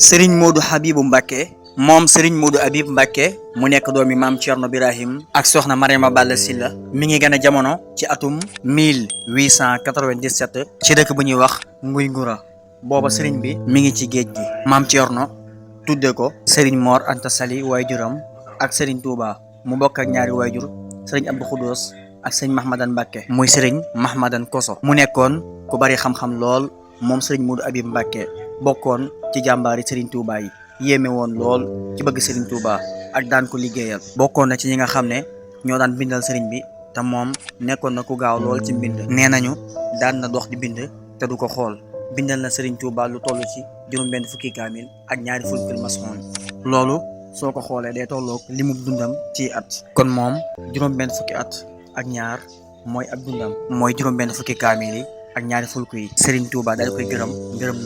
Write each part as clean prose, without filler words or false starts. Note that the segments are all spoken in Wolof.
Serigne Modou Habibou Mbacké moom Serigne Modou Habib Mbacké mu nekk doomi maam Thierno Birahim ak soxna Mariama Balla Sylla mi ngi gën a jamono ci atum 1897 ci dëkk bu ñuy wax Nguy Ngura. booba Serigne bi mi ngi ci géej gi. maam Thierno tudde ko Serigne Mor Anta Sali waajuram ak Serigne Touba mu bokk ak ñaari waajur Serigne Abdou Khoudous ak Serigne Mahmadan Mbacké muy Serigne Mahmadan Koso. mu nekkoon ku bari xam-xam lool moom Serigne Modou Habib Mbacké bokkoon ci jàmbaari Serigne Touba yi yéeme woon lool ci bëgg Serigne Touba ak daan ko liggéeyal. bokkoon na ci ñi nga xam ne ñoo daan bindal Serigne bi te moom nekkoon na ku gaaw lool ci mbind. nee nañu daan na dox di bind te du ko xool. bindal na Serigne Touba lu toll ci juróom-benn fukki kaamil ak ñaari fulkul masoon. loolu soo ko xoolee day tolloog li mu dundam ci at. kon moom juróom-benn fukki at ak ñaar mooy ak dundam. mooy juróom-benn fukki kaamil yi ak ñaari fulku yi. Serigne Touba daal koy gërëm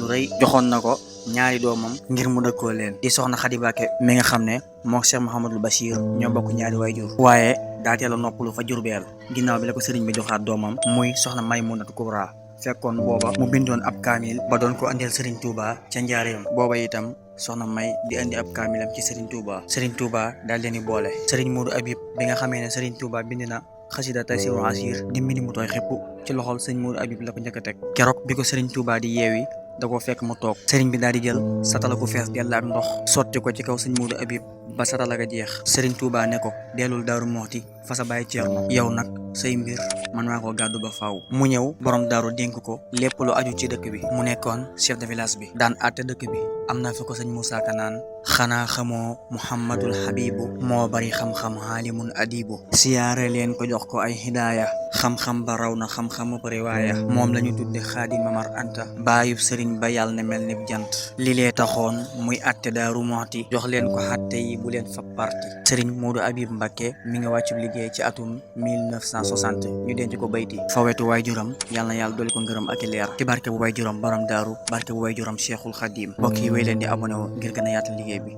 lu rëy. joxoon na ko ñaari doomam ngir mu dëkkoo leen. di soxna Khady Mbacké mi nga xam ne moo Cheikh Mouhamadul Bachir ñoo bokk ñaari waajur. waaye daa teel a noppalu fa Jurbel ginnaaw bi la ko Serigne bi joxaat doomam muy soxna Maymunatu Kubra. fekkoon booba mu bindoon ab kaamil ba doon ko andil Serigne Touba ca njaareem. booba itam soxna May di andi ab kaamilam ci Serigne Touba. Serigne Touba daal leen di boole. Serigne Modou Habib bi nga xamee ne Serigne Touba bind na xasida Taysiru Asir di mbind mu tooy xëpp ci loxol Serigne Modou Habib la ko njëkk a teg. keroog bi ko Serigne Touba di yeewi da koo fekk mu toog. Serigne bi daal di jël satala gu fees dell ak ndox sotti ko ci kaw Serigne Modou Habib ba satala ga jeex. Serigne Touba ne ko dellul Daaru Moxti fa sa bàyyi Ceerno. yow nag say mbir man maa ko gàddu ba faaw. mu ñëw borom daaru dénk ko lépp lu aju ci dëkk bi. mu nekkoon chef de village bi daan àtte dëkk bi. am na fi ko sëñ Moussa Ka naan xanaa xamoo Muhammadul Habibu moo bari xam-xam xaalimun adibu. siyaare leen ko jox ko ay hidaaya xam-xam ba raw na xam-xamu riwaaya. moom la ñu tudde Xaadim Mamar Anta baayub sëriñ ba yàlla ne mel ni jant. li lee taxoon muy àtte Daaru Moxti jox leen ko xatte yi bu leen fa parti. Serigne Modou Habib Mbacké mi nga wàccu liggéey ci atum 1960 ñu denc ko bayti fa wetu waajuram yàlla na yàlla dolli ko ngërëm ak i leer ci barke bu waajuram borom daaru barke bu waajuram Cheikhul Khadim. mbokk yi wéy leen di abonné woo ngir gën a yaatal liggéey bi.